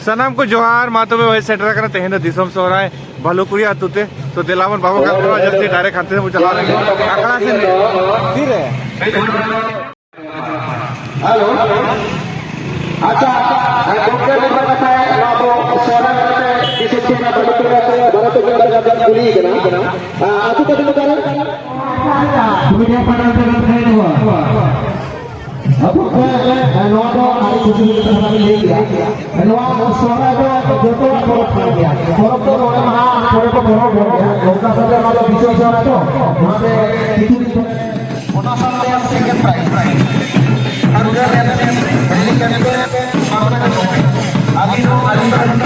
सनम को जोहार मातो में वही सेंटर करना तेहन दिसम सोराय भालुकुरिया तुते तो दिलावन बाबू का पूरा जल्दी डायरेक्ट खाते में चला रहे आंकड़ा से धीरे हेलो अच्छा डॉक्टर ने बताया बाबू सोना करते किसी चीज का भालुकुरिया से भारत के गुली करना आजू का दिन करें वीडियो पढ़ा के हुआ अब नोटो आई कुछ भी तरह ले लिया नोटो सोना को जो तो खा गया और तो नोटो महा थोड़े को बड़ो हो गया उनका सबसे बड़ा विषय सोना तो वहां पे कितनी ओना सामने सेकंड प्राइस हर जगह पहले करके अभी नो हर प्राइस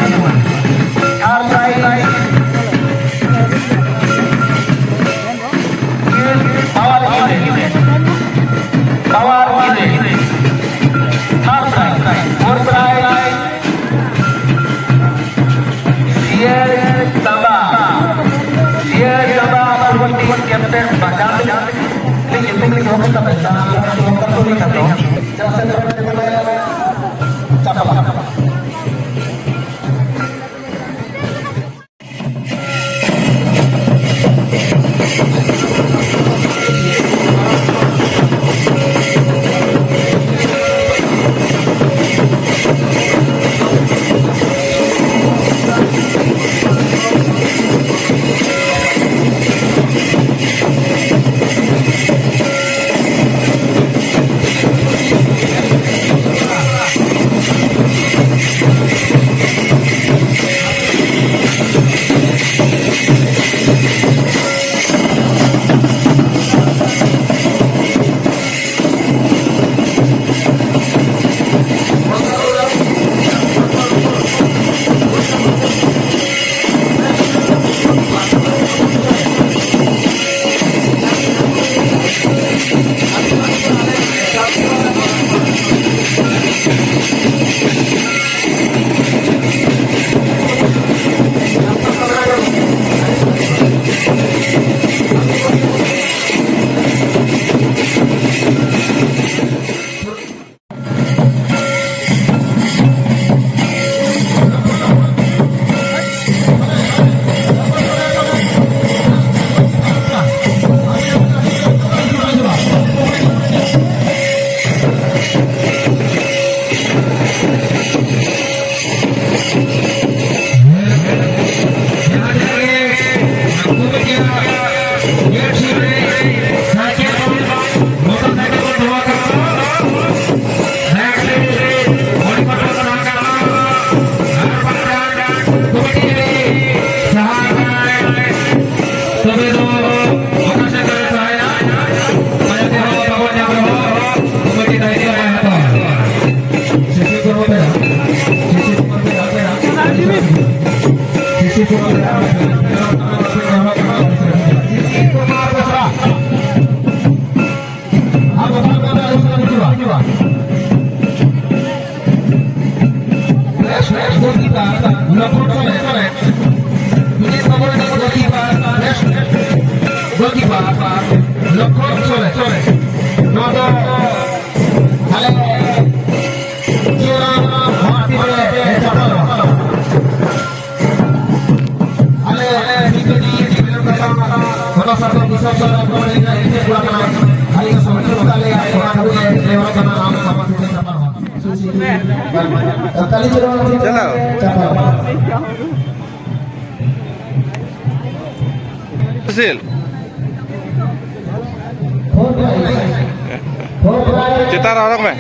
चितार orang में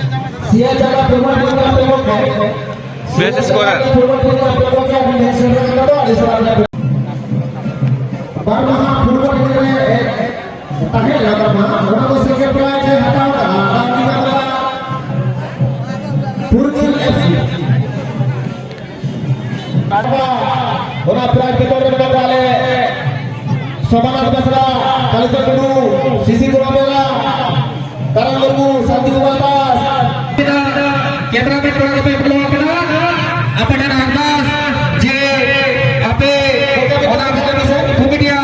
best scorer Sobanat Basra, Kalisa Kudu, Sisi Kurabela, Karang Lembu, Santi Kubatas. Kita pelan pelan apa dan Abbas, J, AP, orang Kumidia,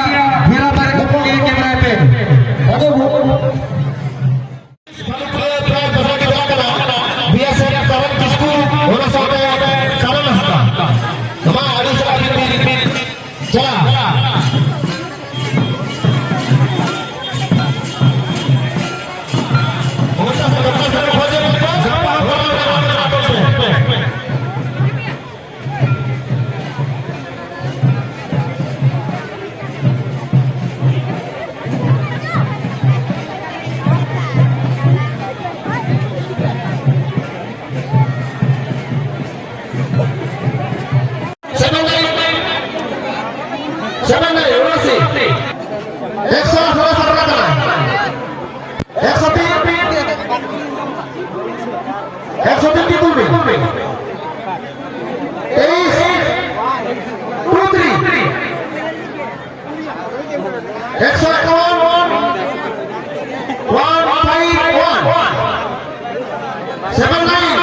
Hira Barat, kamera AP. 103 তুলবে 23 23 151 151 79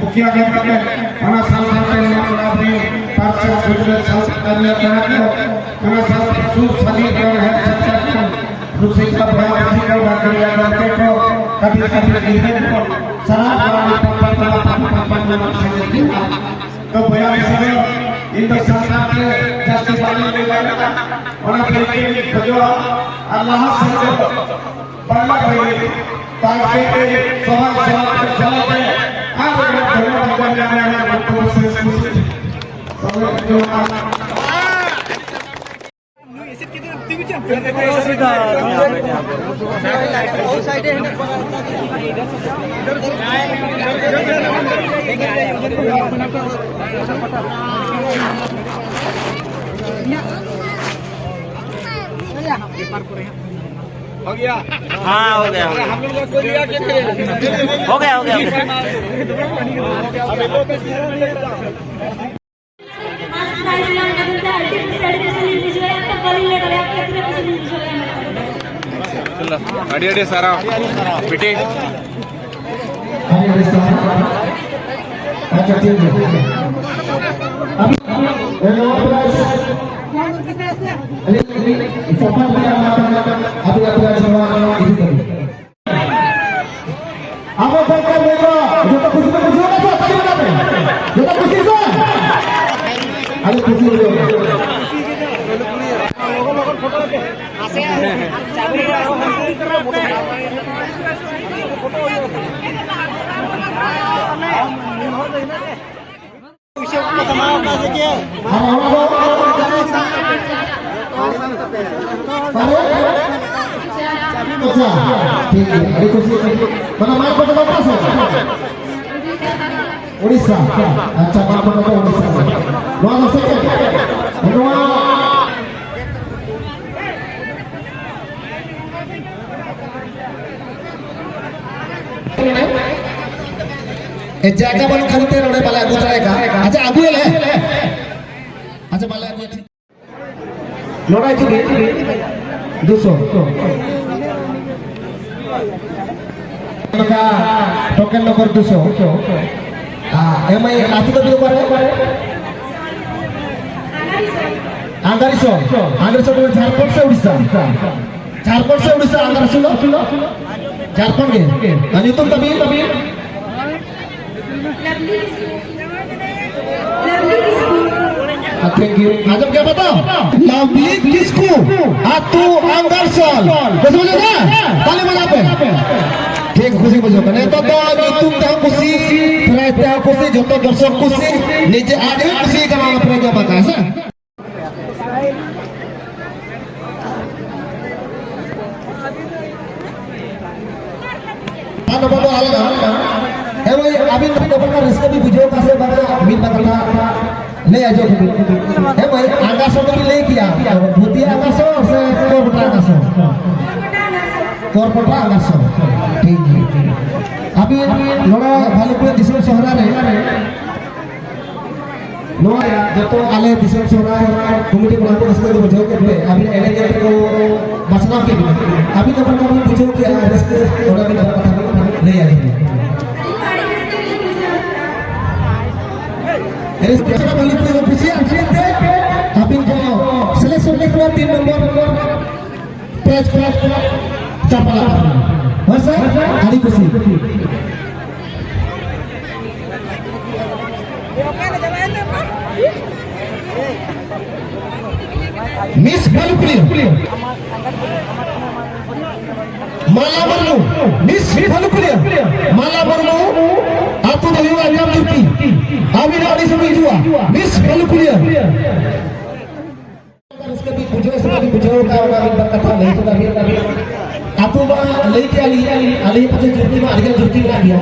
मुखिया सुंदर south करने का पूरा साउथ सूप सभी और है सबका दूसरे का बड़ा किसी का बाकी या करते को कभी कभी इवेंट को सराह वाली पापा संगति तो बया सभी इन सरकार के जस्टिस वाले में लगा और के जो अल्लाह से बड़ा भाई ताकि सवाल जवाब है आप धन्यवाद जाने को से सब जो हो गया हाँ हो गया हम लोग को लिया के हो गया हो गया चलो अड़ी अड़ी सारा बेटे अच्छा ठीक है अभी अभी अपना जवाब इधर अब बोलकर देखो जो तो खुशी में खुशी होगा तो कभी बताते जो तो खुशी से अरे खुशी हो उड़ीसा अच्छा बाप को उड़ीसा नौ सेकंड जायगा बन खरीदते रोडे वाला दूसरा का अच्छा आगू ले अच्छा वाला आगू लोड़ा जी 200 का टोकन नंबर 200 एमआई आती तो करे आंध्रसो तो झारखंड से उड़ीसा आंध्रसो झारखंड के अनि तुम तभी थैंक यू आजम क्या बताओ लवली किसको तू आंध्रसोल कैसे बजा ताली बजा पे ठीक खुशी बुझो कने तो तुम तो खुशी रहते हो खुशी जो तो दर्शक खुशी नीचे आगे खुशी का मांग प्रेम बता है हां बाबा आएगा ए भाई अभी डबल का रिस्क भी बुझो कैसे बता अभी बता ले आ जाओ ए भाई आगा सो भी ले किया भूतिया आगा सो से कोरपटा आगा सो कोरपटा आगा सो ठीक है अभी लोड़ा भालुपुर दिसम शहरा रे लोड़ा जतो आले दिसम शहरा कमिटी बना को इसको बुझो के अभी एने को बचना के अभी तो बंदा बुझो के रिस्क थोड़ा भी कथा ले आ जाए रिस्क का भालुपुर को खुशी आखिर अभी को सिलेक्शन में 3 नंबर पेज चपला बस हरी खुशी मिस भालुपुर माला बरनु मिस भालुपुर माला बरनु आपको धन्यवाद आगाम ड्यूटी अभी रानी से जुआ मिस भालुपुर इसके भी बुझो का कथा नहीं तो अभी आपको लेके आली पचे जुर्ती में आगे जुर्ती में आ गया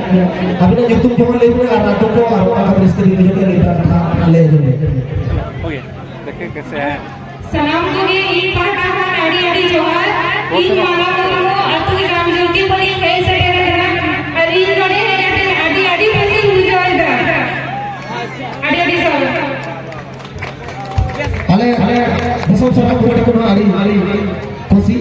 अभी ना जुर्ती को ले पूरे रातों को और इसके भी जो के कथा ले जो हो गया देखिए कैसे है सलाम करिए इन पाटा का आड़ी आड़ी जोहार इन माला को अतु राम ज्योति परी है सटेरा और इन गड़े आड़ी आड़ी पैसे हुई जाए आड़ी आड़ी सब अले बसो सरा को आड़ी खुशी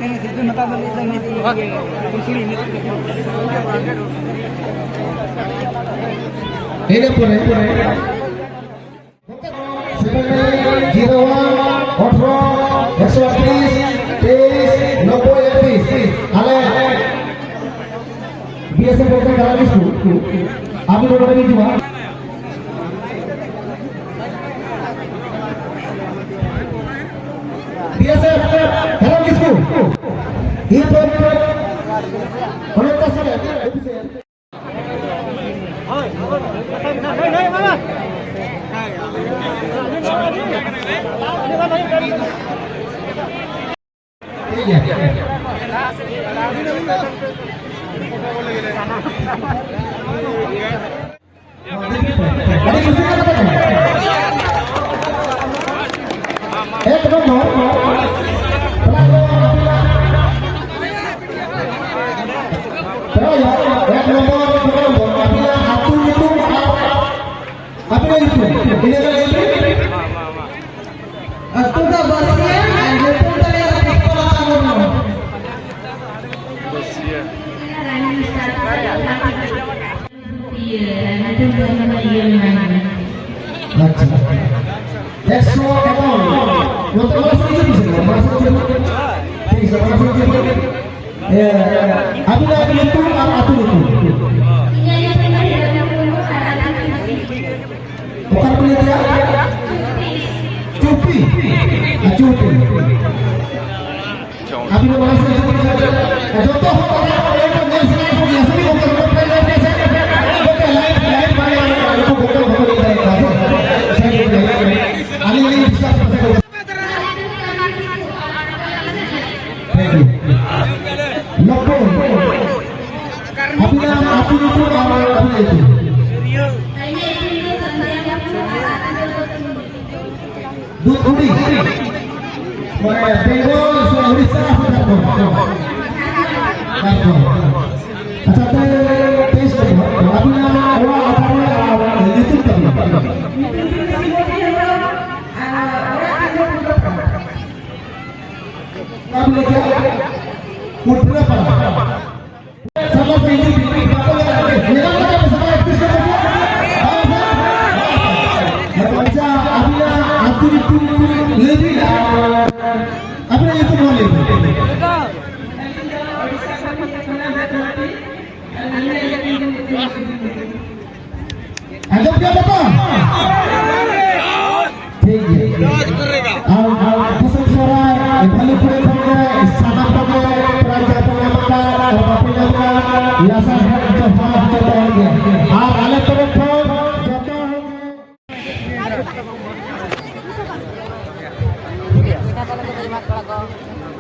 ini pun 01 ale biasa boleh jalan itu abi udah lagi juga biasa jalan itu itu kalau tak salah itu saya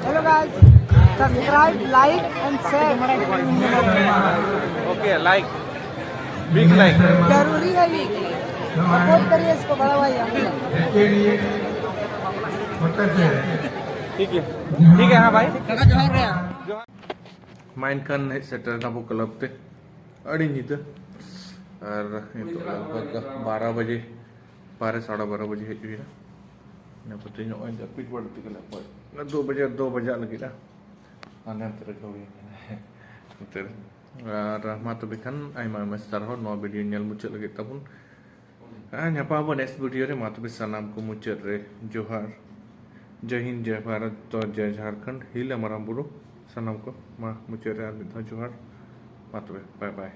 Hello guys, subscribe, like and share. Okay like big like जरूरी है ये, सपोर्ट करिए इसको बड़ा भाई ठीक है हाँ भाई जोहार mine kan setter na bu club te अड़ी नीत और ये तो लगभग 12 बजे 12:30 बजे है जुई ना पता नहीं ओइन जपिट पड़ती कल पर 2 बजे लगी ना आने तेरे को भी तेरे rahmat tu bikan ai ma master ho no video nyal muncul lagi tapun nyapa bo next video re matu bisanam ko muncul re johar जय हिंद जय भारत तो जय झारखंड हिल हमारा बुरो सनम को माँ मुझे जोहार बात बाय बाय